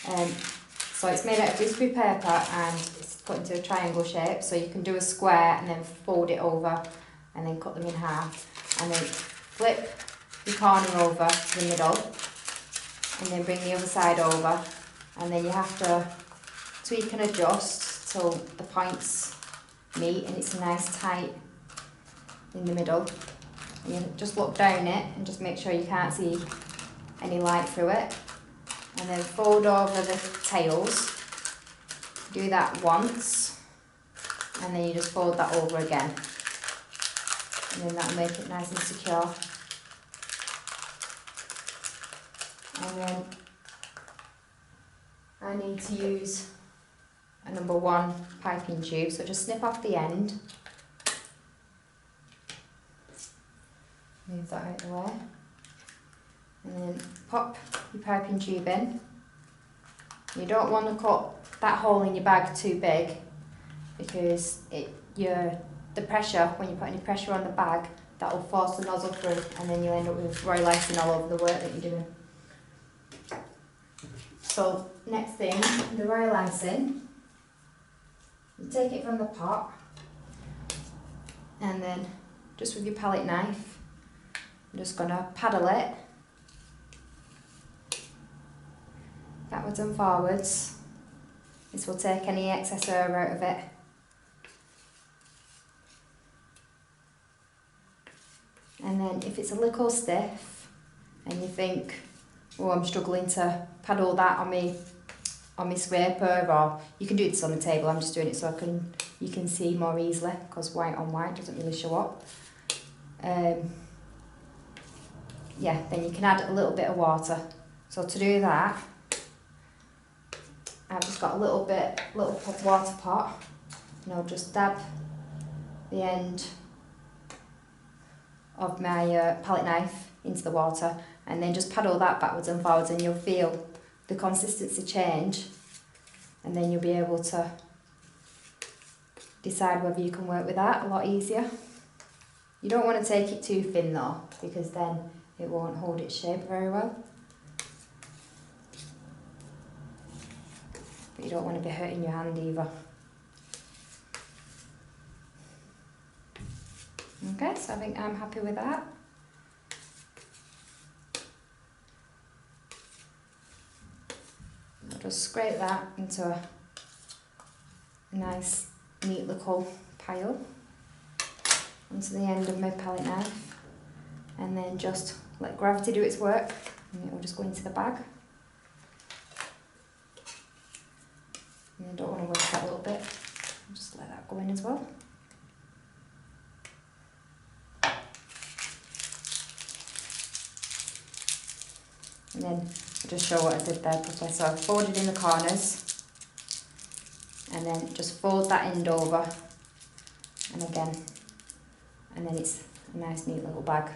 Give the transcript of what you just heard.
So it's made out of gooseberry paper and it's put into a triangle shape, so you can do a square and then fold it over and then cut them in half, and then flip the corner over to the middle and then bring the other side over, and then you have to tweak and adjust till the points meet and it's nice tight in the middle. And you just look down it and just make sure you can't see any light through it, and then fold over the tails. Do that once and then you just fold that over again, and then that'll make it nice and secure. And then I need to use a number 1 piping tube, so just snip off the end, move that out of the way, and then pop your piping tube in. You don't want to cut that hole in your bag too big, because the pressure, when you put any pressure on the bag, that will force the nozzle through, and then you end up with royal icing all over the work that you're doing. So next thing, the royal icing, you take it from the pot, and then just with your palette knife, I'm just going to paddle it backwards and forwards. This will take any excess air out of it. And then if it's a little stiff and you think, oh, I'm struggling to paddle that on my scraper, or you can do this on the table, I'm just doing it so you can see more easily, because white on white doesn't really show up. Yeah, then you can add a little bit of water. So to do that, I've just got a little water pot, and I'll just dab the end of my palette knife into the water, and then just paddle that backwards and forwards, and you'll feel the consistency change, and then you'll be able to decide whether you can work with that a lot easier. You don't want to take it too thin though, because then it won't hold its shape very well. But you don't want to be hurting your hand either. Okay, so I think I'm happy with that. I'll just scrape that into a nice, neat little pile onto the end of my palette knife, and then just let gravity do its work, and it will just go into the bag. And I don't want to work that a little bit, I'll just let that go in as well. And then I'll just show what I did there properly. So I folded in the corners, and then just fold that end over, and again, and then it's a nice neat little bag.